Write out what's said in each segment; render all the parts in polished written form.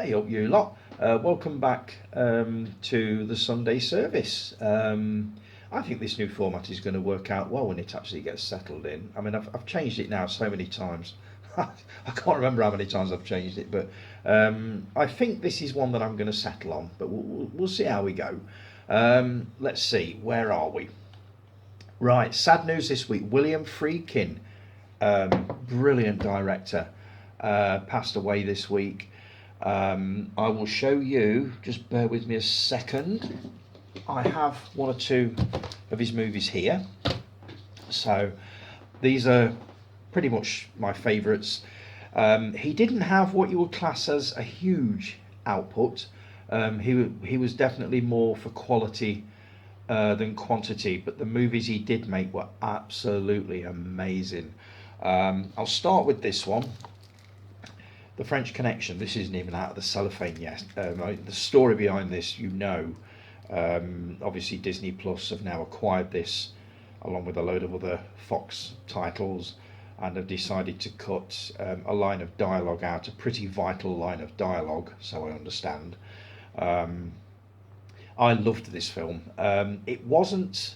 Hey up you lot. Welcome back to the Sunday service. I think this new format is going to work out well when it actually gets settled in. I mean, I've changed it now so many times. I can't remember how many times I've changed it, but I think this is one that I'm going to settle on. But we'll see how we go. Let's see, where are we? Right, sad news this week. William Friedkin, brilliant director, passed away this week. I will show you, just bear with me a second. I have one or two of his movies here. So these are pretty much my favourites. He didn't have what you would class as a huge output. He was definitely more for quality than quantity, but the movies he did make were absolutely amazing. I'll start with this one. The French Connection. This isn't even out of the cellophane yet. The story behind this, obviously Disney Plus have now acquired this along with a load of other Fox titles and have decided to cut a line of dialogue out, a pretty vital line of dialogue, so I understand. I loved this film. It wasn't,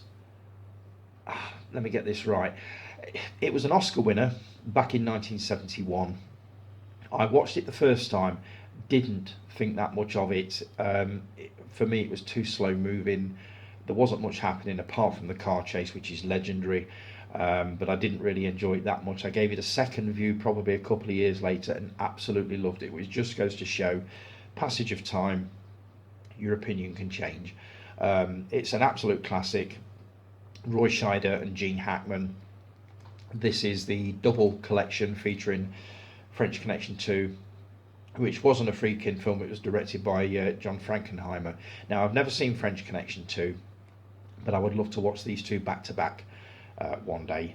let me get this right, it was an Oscar winner back in 1971. I watched it the first time, didn't think that much of it. For me, it was too slow moving. There wasn't much happening apart from the car chase, which is legendary, but I didn't really enjoy it that much. I gave it a second view probably a couple of years later and absolutely loved it, which just goes to show, passage of time, your opinion can change. It's an absolute classic. Roy Scheider and Gene Hackman. This is the double collection featuring French Connection 2, which wasn't a Friedkin film. It was directed by John Frankenheimer. Now, I've never seen French Connection 2, but I would love to watch these two back to back one day.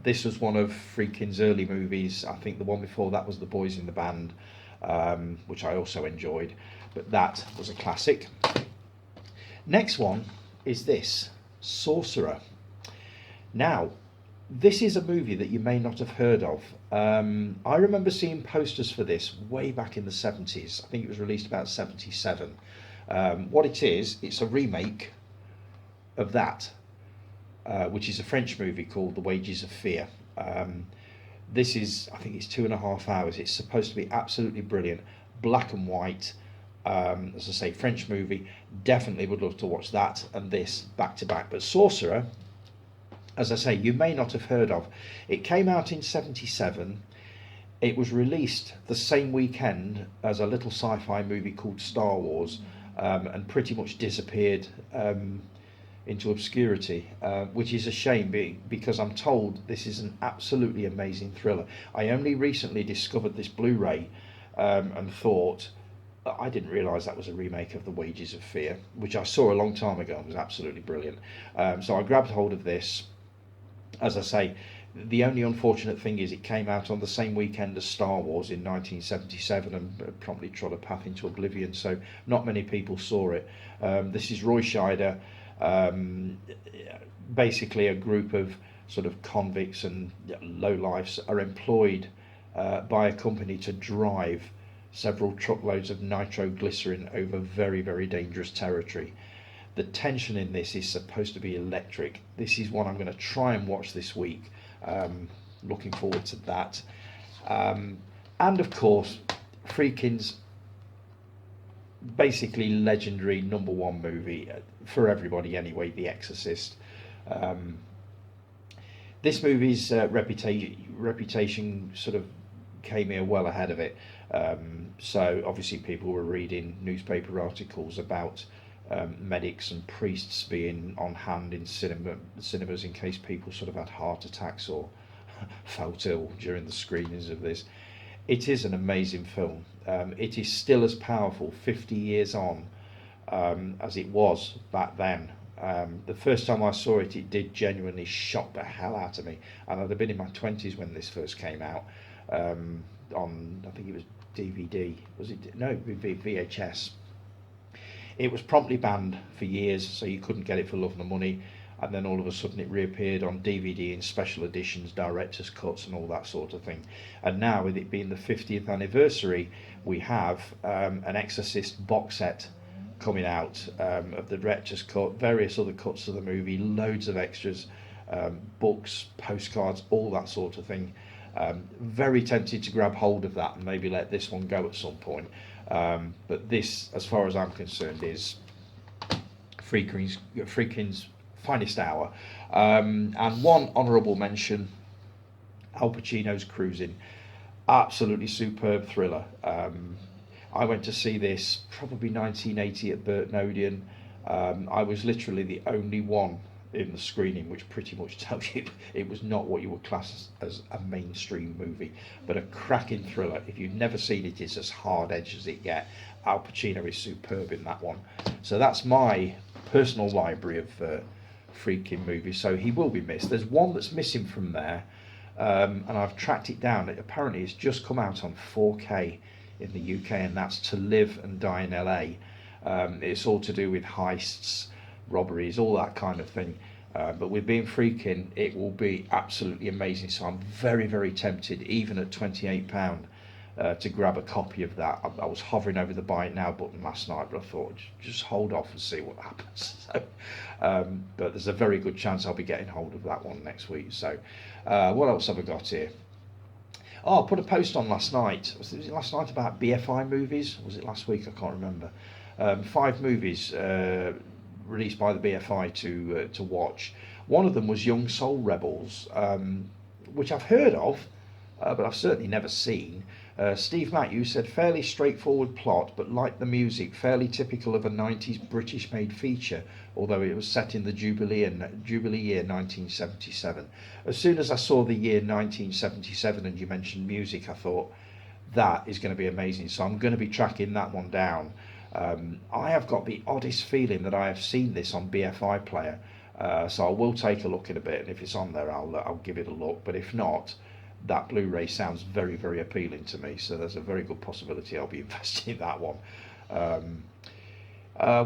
This was one of Friedkin's early movies. I think the one before that was The Boys in the Band, which I also enjoyed, but that was a classic. Next one is this, Sorcerer. Now, this is a movie that you may not have heard of. I remember seeing posters for this way back in the 70s. I think it was released about 77. What it is, it's a remake of that, which is a French movie called The Wages of Fear. This is, I think it's 2.5 hours. It's supposed to be absolutely brilliant. Black and white, as I say, French movie. Definitely would love to watch that and this back to back. But Sorcerer, as I say, you may not have heard of. It came out in 77. It was released the same weekend as a little sci-fi movie called Star Wars, and pretty much disappeared into obscurity, which is a shame because I'm told this is an absolutely amazing thriller. I only recently discovered this Blu-ray and thought, I didn't realise that was a remake of The Wages of Fear, which I saw a long time ago and was absolutely brilliant. So I grabbed hold of this. As I say, the only unfortunate thing is it came out on the same weekend as Star Wars in 1977 and promptly trod a path into oblivion, so not many people saw it. This is Roy Scheider. Basically a group of sort of convicts and lowlifes are employed by a company to drive several truckloads of nitroglycerin over very, very dangerous territory. The tension in this is supposed to be electric. This is one I'm going to try and watch this week. Looking forward to that. And of course, Friedkin's basically legendary #1 movie for everybody anyway, The Exorcist. This movie's reputation sort of came here well ahead of it. So obviously people were reading newspaper articles about medics and priests being on hand in cinemas in case people sort of had heart attacks or felt ill during the screenings of this. It is an amazing film. It is still as powerful 50 years on as it was back then. The first time I saw it, it did genuinely shock the hell out of me, and I'd have been in my 20s when this first came out on, I think it was DVD, was it? No, VHS. It was promptly banned for years, so you couldn't get it for love nor money. and then all of a sudden it reappeared on DVD in special editions, director's cuts, and all that sort of thing. And now, with it being the 50th anniversary, we have an Exorcist box set coming out of the director's cut, various other cuts of the movie, loads of extras, books, postcards, all that sort of thing. Very tempted to grab hold of that and maybe let this one go at some point. But this, as far as I'm concerned, is Friedkin's finest hour. And one honourable mention, Al Pacino's Cruising. Absolutely superb thriller. I went to see this probably 1980 at Burton Odeon. I was literally the only one in the screening, which pretty much tells you it was not what you would class as a mainstream movie, but a cracking thriller. If you've never seen it, it's as hard edge as it gets. Al Pacino is superb in that one. So that's my personal library of Friedkin movies, so he will be missed. There's one that's missing from there, and I've tracked it down. Apparently it's just come out on 4K in the UK, and that's To Live and Die in LA. It's all to do with heists, robberies, all that kind of thing. But with being Friedkin, it will be absolutely amazing. So I'm very, very tempted, even at £28, to grab a copy of that. I was hovering over the buy it now button last night, but I thought just hold off and see what happens. So, but there's a very good chance I'll be getting hold of that one next week. So what else have I got here? Oh, I put a post on last night. Was it last night about BFI movies? Or was it last week? I can't remember. 5 movies released by the BFI to watch. One of them was Young Soul Rebels, which I've heard of, but I've certainly never seen. Steve Matthews said, fairly straightforward plot, but like the music, fairly typical of a 90s British-made feature, although it was set in the Jubilee year 1977. As soon as I saw the year 1977 and you mentioned music, I thought, that is going to be amazing. So I'm going to be tracking that one down. I have got the oddest feeling that I have seen this on BFI Player, so I will take a look in a bit, and if it's on there, I'll give it a look. But if not, that Blu-ray sounds very, very appealing to me, so there's a very good possibility I'll be investing in that one.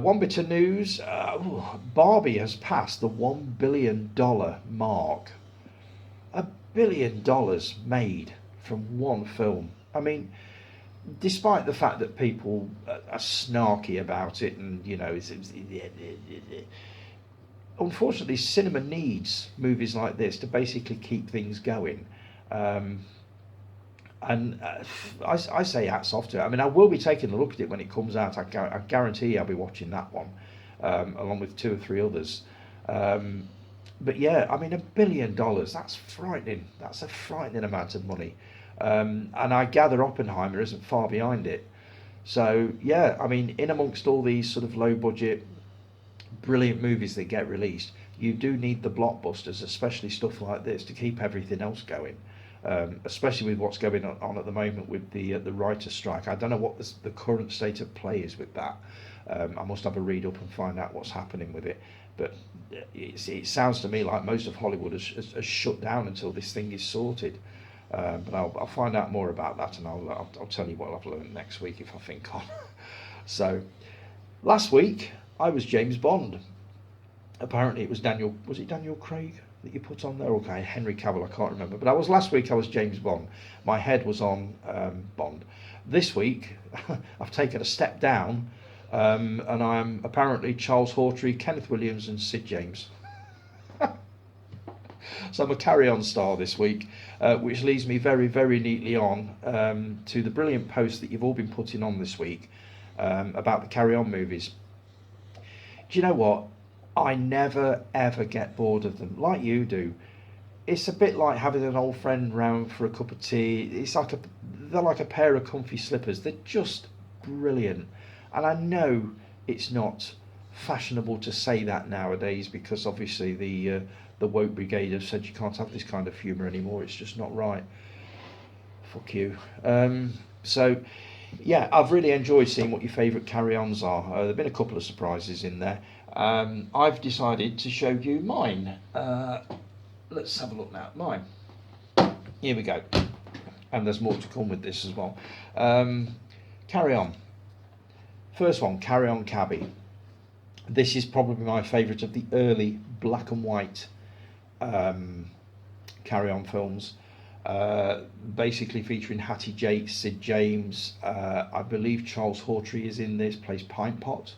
One bit of news, Barbie has passed the $1 billion mark. $1 billion made from one film. I mean, despite the fact that people are snarky about it, and you know, unfortunately cinema needs movies like this to basically keep things going. And I say hats off to it. I mean, I will be taking a look at it when it comes out. I guarantee I'll be watching that one, along with 2 or 3 others. But yeah, I mean, $1 billion, that's frightening. That's a frightening amount of money. And I gather Oppenheimer isn't far behind it. So yeah, I mean, in amongst all these sort of low budget, brilliant movies that get released, you do need the blockbusters, especially stuff like this, to keep everything else going. Especially with what's going on at the moment with the writer's strike. I don't know what the current state of play is with that. I must have a read up and find out what's happening with it. But it sounds to me like most of Hollywood has shut down until this thing is sorted. But I'll find out more about that, and I'll tell you what I've learned next week if I think on. So last week I was James Bond. Apparently it was Daniel Craig that you put on there? Okay, Henry Cavill, I can't remember. But last week I was James Bond. My head was on Bond. This week I've taken a step down, and I'm apparently Charles Hawtrey, Kenneth Williams and Sid James. So I'm a carry-on star this week, which leads me very, very neatly on to the brilliant post that you've all been putting on this week about the carry-on movies. Do you know what? I never ever get bored of them, like you do. It's a bit like having an old friend round for a cup of tea. They're like a pair of comfy slippers. They're just brilliant. And I know it's not fashionable to say that nowadays, because obviously the woke brigade have said you can't have this kind of humour anymore. It's just not right. Fuck you. So yeah, I've really enjoyed seeing what your favourite carry-ons are. There have been a couple of surprises in there. I've decided to show you mine. Let's have a look now at mine. Here we go. And there's more to come with this as well. Carry On. First one, Carry On Cabby. This is probably my favourite of the early black and white Carry-On films, basically featuring Hattie Jacques, Sid James. I believe Charles Hawtrey is in this, plays Pint Pot.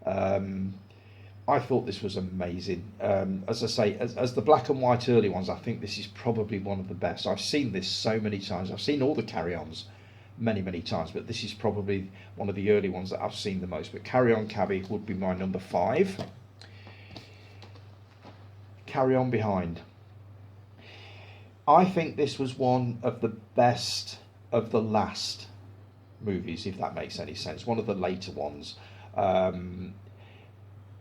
I thought this was amazing. As I say, as the black and white early ones, I think this is probably one of the best. I've seen this so many times. I've seen all the Carry-Ons many times, but this is probably one of the early ones that I've seen the most. But Carry-On Cabby would be my number 5. Carry On Behind. I think this was one of the best of the last movies, if that makes any sense. One of the later ones.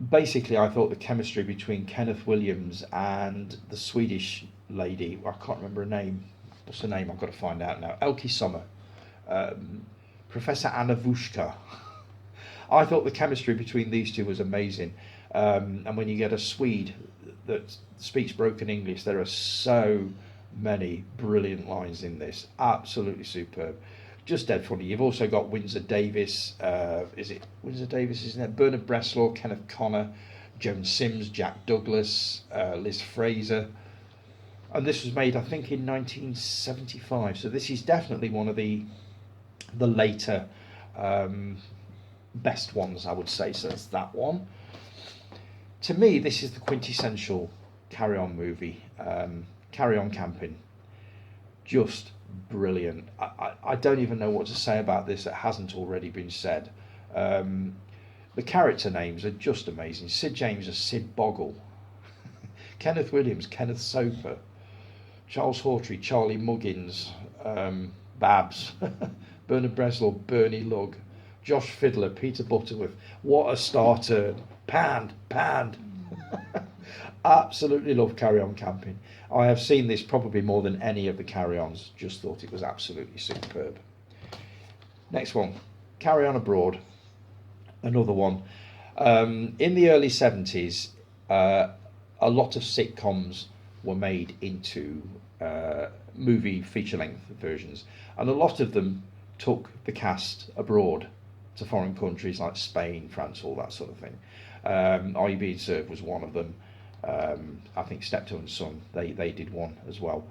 Basically, I thought the chemistry between Kenneth Williams and the Swedish lady, I can't remember her name. What's her name? I've got to find out now. Elke Sommer. Professor Anna Vushka. I thought the chemistry between these two was amazing. And when you get a Swede that speaks broken English, there are so many brilliant lines in this. Absolutely superb. Just dead funny. You've also got Windsor Davis. Is it Windsor Davis? Isn't it? Bernard Bresslaw, Kenneth Connor, Joan Sims, Jack Douglas, Liz Fraser. And this was made, I think, in 1975. So this is definitely one of the later best ones, I would say. So that's that one. To me, this is the quintessential Carry-On movie. Carry-On Camping. Just brilliant. I don't even know what to say about this that hasn't already been said. The character names are just amazing. Sid James as Sid Boggle. Kenneth Williams, Kenneth Soper. Charles Hawtrey, Charlie Muggins, Babs. Bernard Bresslaw, Bernie Lugg. Josh Fiddler, Peter Butterworth. What a star turn. Panned. Absolutely love Carry-On Camping. I have seen this probably more than any of the Carry-Ons. Just thought it was absolutely superb. Next one, Carry On Abroad. Another one. In the early 70s, a lot of sitcoms were made into movie feature-length versions, and a lot of them took the cast abroad to foreign countries like Spain, France, all that sort of thing. Are You Being Served was one of them. I think Steptoe and Son, they did one as well.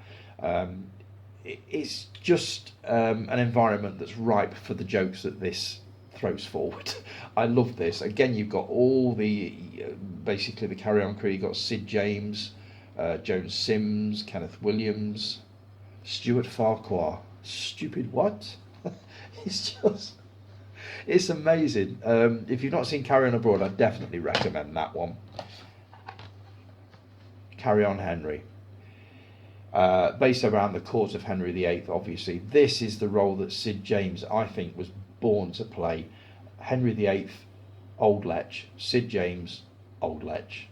It's just an environment that's ripe for the jokes that this throws forward. I love this. Again, you've got all the basically the Carry-On crew. You've got Sid James, Joan Sims, Kenneth Williams, Stuart Farquhar. Stupid what? It's amazing. If you've not seen Carry On Abroad, I definitely recommend that one. Carry On Henry. Based around the court of Henry VIII, obviously. This is the role that Sid James, I think, was born to play. Henry VIII, Old Lech. Sid James, Old Lech.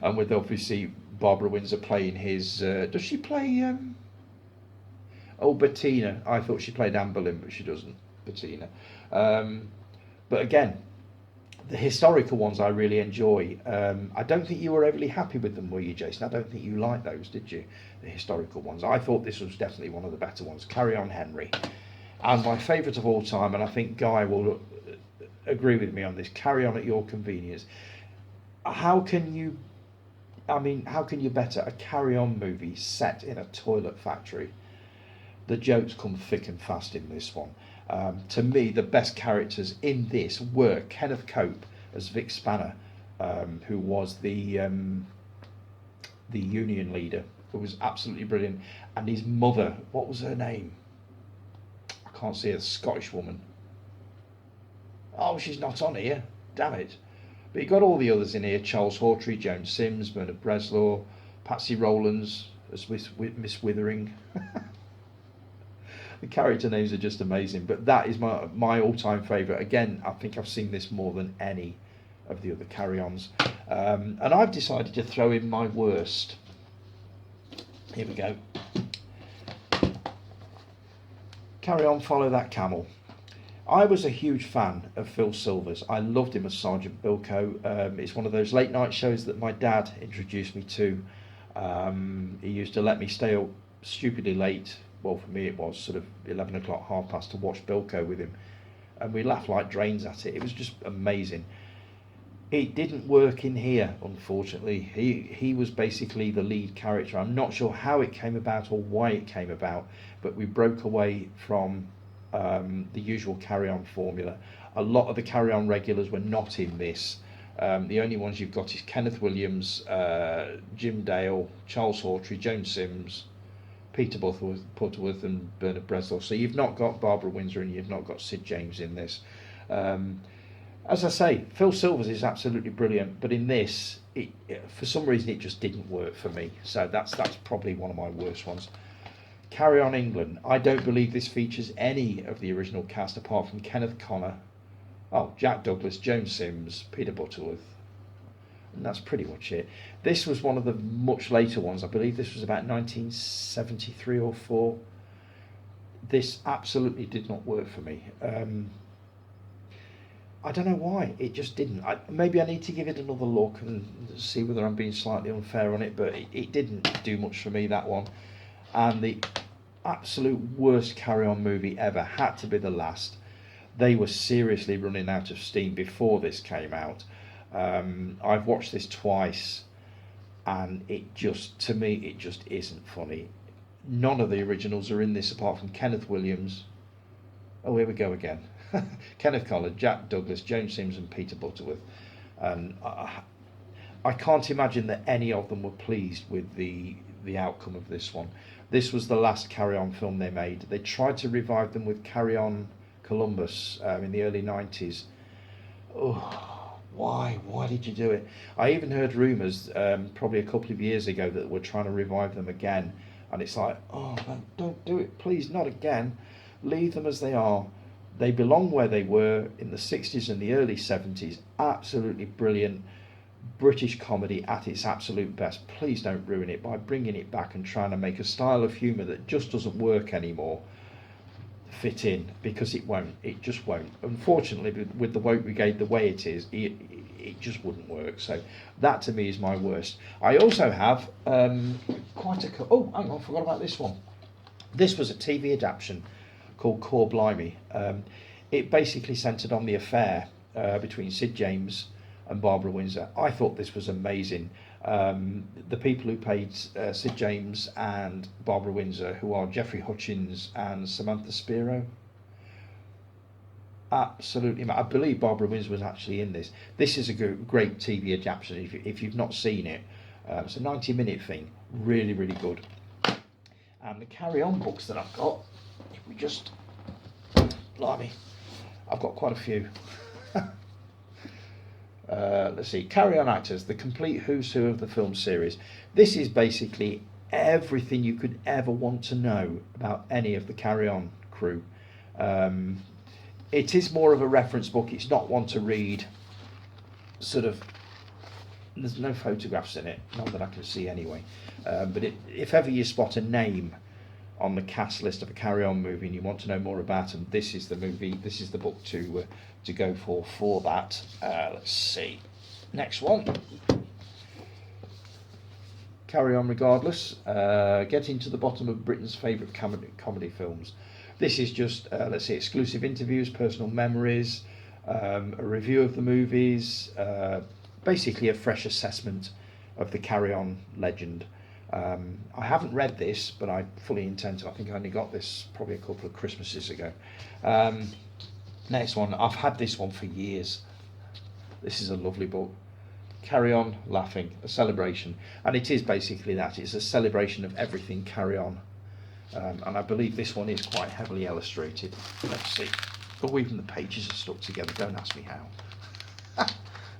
And with obviously Barbara Windsor playing his... does she play... Bettina. I thought she played Anne Boleyn, but she doesn't. Bettina. But again, the historical ones I really enjoy. I don't think you were overly happy with them, were you, Jason? I don't think you liked those, did you? The historical ones. I thought this was definitely one of the better ones. Carry On Henry. And my favourite of all time, and I think Guy will agree with me on this, Carry On at Your Convenience. How can you better a Carry On movie set in a toilet factory? The jokes come thick and fast in this one. To me, the best characters in this were Kenneth Cope as Vic Spanner, who was the union leader, who was absolutely brilliant, and his mother, what was her name? I can't see her, Scottish woman. Oh, she's not on here, damn it. But you got all the others in here, Charles Hawtrey, Joan Sims, Bernard Bresslaw, Patsy Rowlands as Miss Withering. The character names are just amazing, but that is my all-time favourite. Again, I think I've seen this more than any of the other Carry-Ons. And I've decided to throw in my worst. Here we go. Carry On, Follow That Camel. I was a huge fan of Phil Silvers. I loved him as Sergeant Bilko. It's one of those late night shows that my dad introduced me to. He used to let me stay up stupidly late. Well, for me it was sort of 11 o'clock, half past, to watch Bilko with him, and we laughed like drains at it. It was just amazing. It didn't work in here, unfortunately. He was basically the lead character. I'm not sure how it came about or why it came about, but we broke away from the usual Carry On formula. A lot of the Carry On regulars were not in this. The only ones you've got is Kenneth Williams, Jim Dale, Charles Hawtrey, Joan Sims, Peter Butterworth and Bernard Breslau. So you've not got Barbara Windsor and you've not got Sid James in this. As I say, Phil Silvers is absolutely brilliant, but in this, for some reason, it just didn't work for me. So that's probably one of my worst ones. Carry On England. I don't believe this features any of the original cast apart from Kenneth Connor, Jack Douglas, Joan Sims, Peter Butterworth. And that's pretty much it. This was one of the much later ones. I believe this was about 1973 or 4. This absolutely did not work for me. I don't know why, it just didn't. Maybe I need to give it another look and see whether I'm being slightly unfair on it, but it didn't do much for me, that one. And the absolute worst Carry On movie ever had to be the last. They were seriously running out of steam before this came out. I've watched this twice, and to me, it just isn't funny. None of the originals are in this apart from Kenneth Williams. Oh, here we go again. Kenneth Connor, Jack Douglas, Joan Sims and Peter Butterworth. I can't imagine that any of them were pleased with the outcome of this one. This was the last Carry On film they made. They tried to revive them with Carry On Columbus in the early 90s. Oh, why did you do it? I even heard rumours probably a couple of years ago that we're trying to revive them again, and it's like, oh man, don't do it, please, not again. Leave them as they are. They belong where they were in the 60s and the early 70s. Absolutely brilliant British comedy at its absolute best. Please don't ruin it by bringing it back and trying to make a style of humour that just doesn't work anymore fit in, because it won't. It just won't. Unfortunately, with the Woke Brigade the way it is, it just wouldn't work. So that to me is my worst. I also have quite a... Oh, hang on, I forgot about this one. This was a TV adaptation called Core Blimey. It basically centred on the affair between Sid James and Barbara Windsor. I thought this was amazing. The people who played Sid James and Barbara Windsor, who are Jeffrey Hutchins and Samantha Spiro. Absolutely, I believe Barbara Windsor was actually in this. This is a great TV adaptation if you've not seen it. It's a 90-minute thing, really, really good. And the Carry On books that I've got, if we just, blimey, I've got quite a few. Let's see, Carry On Actors, the complete who's who of the film series. This is basically everything you could ever want to know about any of the Carry On crew. It is more of a reference book. It's not one to read sort of, there's no photographs in it, not that I can see anyway. But if ever you spot a name on the cast list of a Carry On movie and you want to know more about them, this is the movie, this is the book to go for that. Let's see, next one. Carry On Regardless, getting to the bottom of Britain's favourite comedy films. This is just, let's see, exclusive interviews, personal memories, a review of the movies, basically a fresh assessment of the Carry On legend. I haven't read this, but I fully intend to. I think I only got this probably a couple of Christmases ago. Next one, I've had this one for years. This is a lovely book. Carry On Laughing, a celebration. And it is basically that. It's a celebration of everything Carry On. And I believe this one is quite heavily illustrated. Let's see. Oh, even the pages are stuck together. Don't ask me how.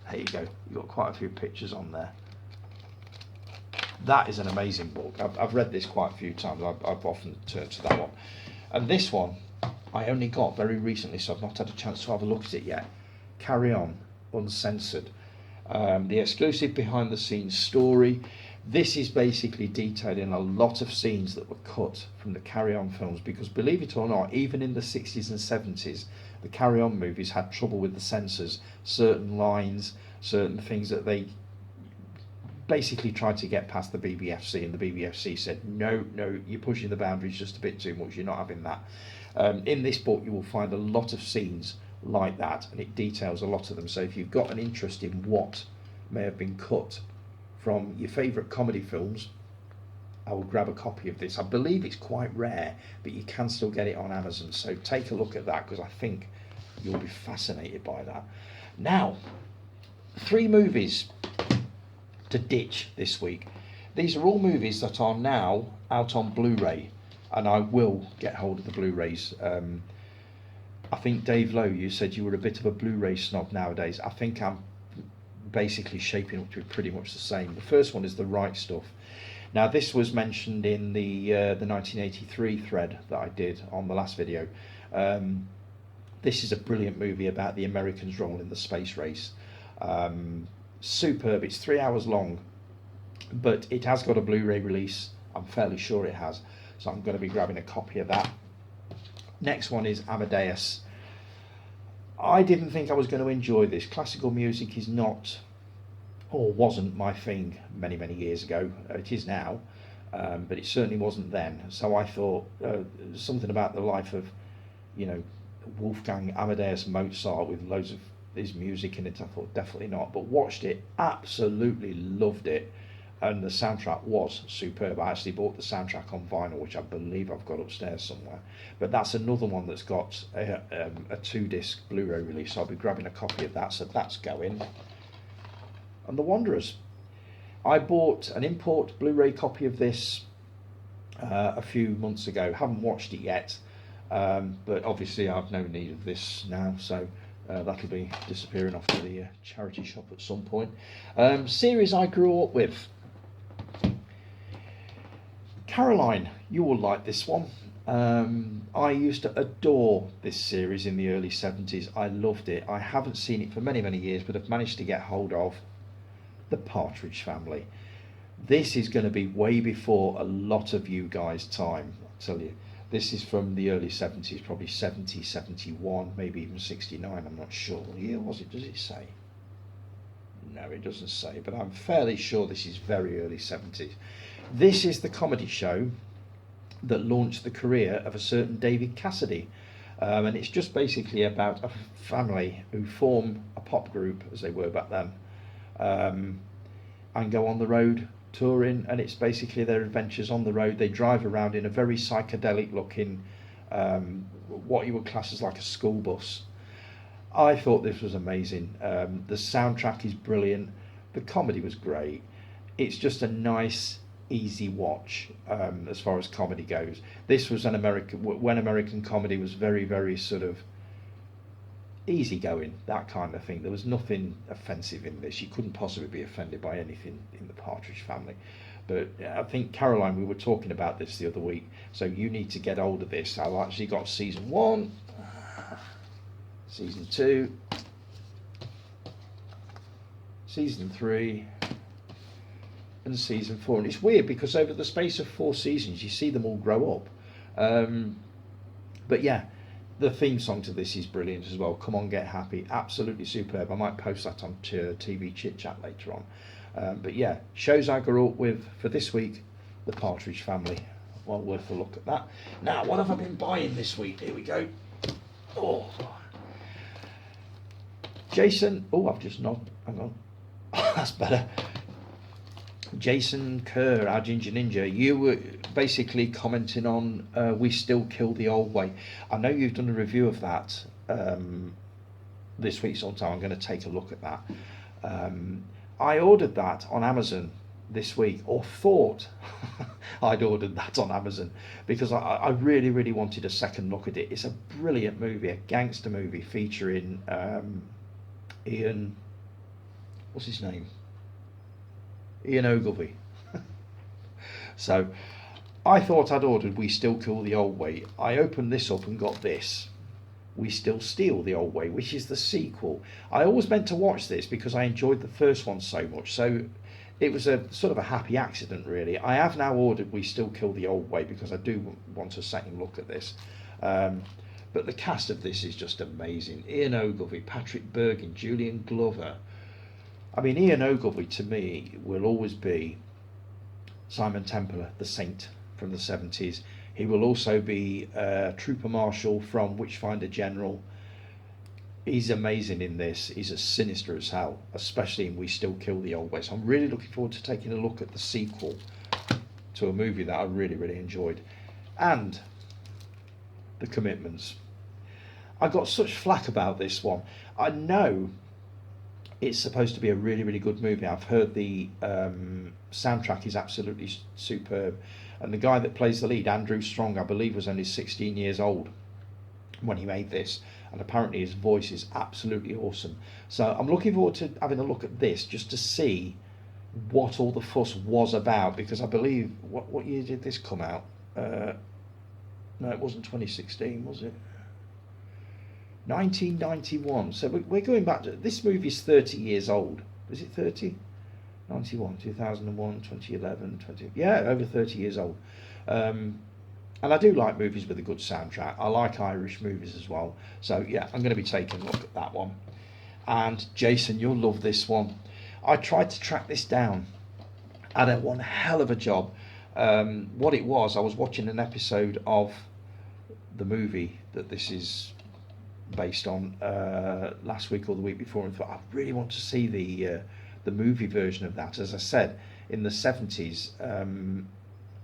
There you go. You've got quite a few pictures on there. That is an amazing book. I've read this quite a few times. I've often turned to that one. And this one, I only got very recently, so I've not had a chance to have a look at it yet. Carry On, Uncensored. The exclusive behind-the-scenes story. This is basically detailing a lot of scenes that were cut from the Carry On films, because believe it or not, even in the 60s and 70s, the Carry On movies had trouble with the censors. Certain lines, certain things that they basically tried to get past the BBFC, and the BBFC said, no, you're pushing the boundaries just a bit too much, you're not having that. In this book you will find a lot of scenes like that, and it details a lot of them. So if you've got an interest in what may have been cut from your favourite comedy films, I will grab a copy of this. I believe it's quite rare, but you can still get it on Amazon. So take a look at that, because I think you'll be fascinated by that. Now, 3 movies to ditch this week. These are all movies that are now out on Blu-ray, and I will get hold of the Blu-rays. I think, Dave Lowe, you said you were a bit of a Blu-ray snob nowadays. I think I'm basically shaping up to be pretty much the same. The first one is The Right Stuff. Now, this was mentioned in the 1983 thread that I did on the last video. This is a brilliant movie about the Americans' role in the space race. Superb. It's 3 hours long, but it has got a Blu-ray release. I'm fairly sure it has, so I'm going to be grabbing a copy of that. Next one is Amadeus. I didn't think I was going to enjoy this. Classical music is not, or wasn't, my thing many years ago. It is now, but it certainly wasn't then. So I thought something about the life of, Wolfgang Amadeus Mozart with loads of his music in it. I thought definitely not, but watched it, absolutely loved it, and the soundtrack was superb. I actually bought the soundtrack on vinyl, which I believe I've got upstairs somewhere. But that's another one that's got a 2-disc Blu-ray release, so I'll be grabbing a copy of that, so that's going. And The Wanderers. I bought an import Blu-ray copy of this a few months ago. Haven't watched it yet, but obviously I've no need of this now, so that'll be disappearing off to the charity shop at some point. Series I grew up with. Caroline, you will like this one. I used to adore this series in the early 70s. I loved it. I haven't seen it for many years, but I've managed to get hold of The Partridge Family. This is going to be way before a lot of you guys' time, I tell you. This is from the early 70s, probably 70, 71, maybe even 69, I'm not sure. What year was it? Does it say? No, it doesn't say, but I'm fairly sure this is very early 70s. This is the comedy show that launched the career of a certain David Cassidy. And it's just basically about a family who form a pop group, as they were back then, and go on the road touring, and it's basically their adventures on the road. They drive around in a very psychedelic looking, what you would class as like a school bus. I thought this was amazing. The soundtrack is brilliant. The comedy was great. It's just a nice, easy watch as far as comedy goes. This was when American comedy was very sort of easygoing, that kind of thing. There was nothing offensive in this. You couldn't possibly be offended by anything in The Partridge Family. But I think, Caroline, we were talking about this the other week, so you need to get hold of this. I've actually got season 1, season 2, season 3, and season 4. And it's weird because over the space of 4 seasons you see them all grow up. But yeah, the theme song to this is brilliant as well. Come On Get Happy, absolutely superb. I might post that on TV Chit Chat later on. But yeah, shows I grew up with for this week: The Partridge Family. Well worth a look at that. Now, what have I been buying this week? Here we go. Oh, Jason. Oh, I've just not. Hang on. That's better. Jason Kerr, our Ginger Ninja, you were basically commenting on We Still Kill the Old Way. I know you've done a review of that this week sometime. I'm going to take a look at that. I ordered that on Amazon this week, or thought I'd ordered that on Amazon, because I really wanted a second look at it. It's a brilliant movie, a gangster movie featuring Ian, what's his name? Ian Ogilvy. So I thought I'd ordered We Still Kill the Old Way. I opened this up and got this, We Still Steal the Old Way, which is the sequel. I always meant to watch this because I enjoyed the first one so much, so it was a sort of a happy accident, really. I have now ordered We Still Kill the Old Way because I do want a second look at this. But the cast of this is just amazing. Ian Ogilvy, Patrick Bergin, Julian Glover. I mean, Ian Ogilvy to me will always be Simon Templar, the Saint from the 70s. He will also be Trooper Marshall from Witchfinder General. He's amazing in this. He's as sinister as hell, especially in We Still Kill the Old Way. So I'm really looking forward to taking a look at the sequel to a movie that I really, really enjoyed. And The Commitments. I got such flack about this one. I know it's supposed to be a really, really good movie. I've heard the soundtrack is absolutely superb. And the guy that plays the lead, Andrew Strong, I believe was only 16 years old when he made this. And apparently his voice is absolutely awesome. So I'm looking forward to having a look at this just to see what all the fuss was about. Because I believe, what year did this come out? No, it wasn't 2016, was it? 1991. So we're going back to, this movie's 30 years old. Is it 30? 91, 2001, 2011, 20... Yeah, over 30 years old. And I do like movies with a good soundtrack. I like Irish movies as well. So yeah, I'm going to be taking a look at that one. And Jason, you'll love this one. I tried to track this down. I had one hell of a job. What it was, I was watching an episode of the movie that this is based on last week or the week before, and thought I really want to see the movie version of that. As I said, in the 70s,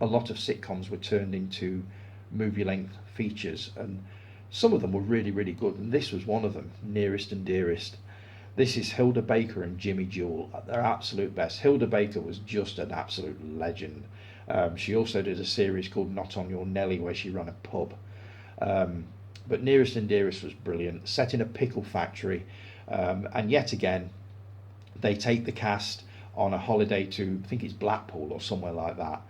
a lot of sitcoms were turned into movie-length features, and some of them were really, really good, and this was one of them, Nearest and Dearest. This is Hilda Baker and Jimmy Jewell at their absolute best. Hilda Baker was just an absolute legend. She also did a series called Not On Your Nelly, where she ran a pub. But Nearest and Dearest was brilliant, set in a pickle factory, and yet again they take the cast on a holiday to, I think it's Blackpool or somewhere like that.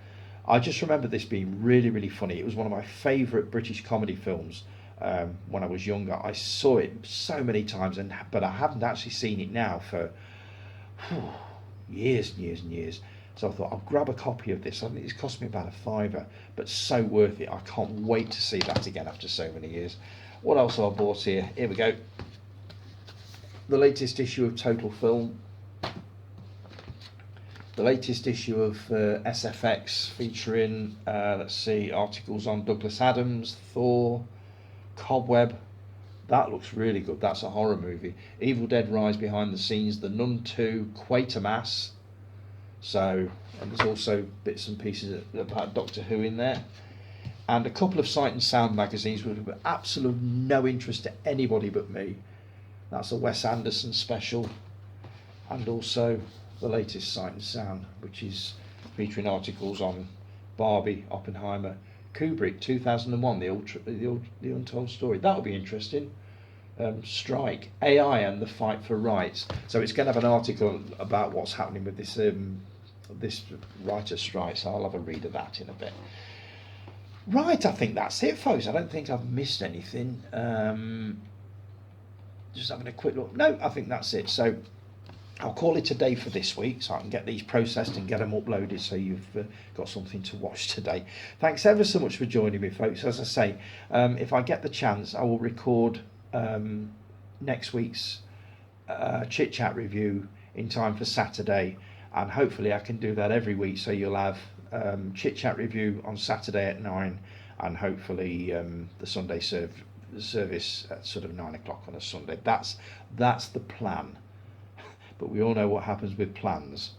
I just remember this being really, really funny. It was one of my favourite British comedy films when I was younger. I saw it so many times, but I haven't actually seen it now for years and years and years. So I thought I'll grab a copy of this. I think it's cost me about a £5, but so worth it. I can't wait to see that again after so many years. What else have I bought here? Here we go. The latest issue of Total Film. The latest issue of SFX featuring, let's see, articles on Douglas Adams, Thor, Cobweb. That looks really good. That's a horror movie. Evil Dead Rise behind the scenes, The Nun 2, Quatermass. So, and there's also bits and pieces about Doctor Who in there. And a couple of Sight and Sound magazines with absolute no interest to anybody but me. That's a Wes Anderson special. And also the latest Sight and Sound, which is featuring articles on Barbie, Oppenheimer, Kubrick, 2001, the Untold Story. That'll be interesting. Strike, AI and the Fight for Rights. So it's going to have an article about what's happening with this this writer's strike, so I'll have a read of that in a bit. Right, I think that's it, folks. I don't think I've missed anything. Just having a quick look. No, I think that's it. So I'll call it a day for this week, so I can get these processed and get them uploaded, so you've got something to watch today. Thanks ever so much for joining me, folks. As I say, if I get the chance, I will record next week's chit chat review in time for Saturday, and hopefully I can do that every week, so you'll have chit chat review on Saturday at 9, and hopefully the Sunday service at sort of 9 o'clock on a Sunday. That's the plan. But we all know what happens with plans.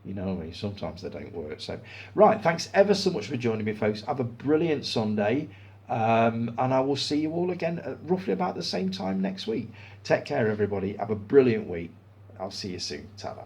You know what I mean? Sometimes they don't work. So, right, thanks ever so much for joining me, folks. Have a brilliant Sunday. And I will see you all again at roughly about the same time next week. Take care, everybody. Have a brilliant week. I'll see you soon. Ta-ra.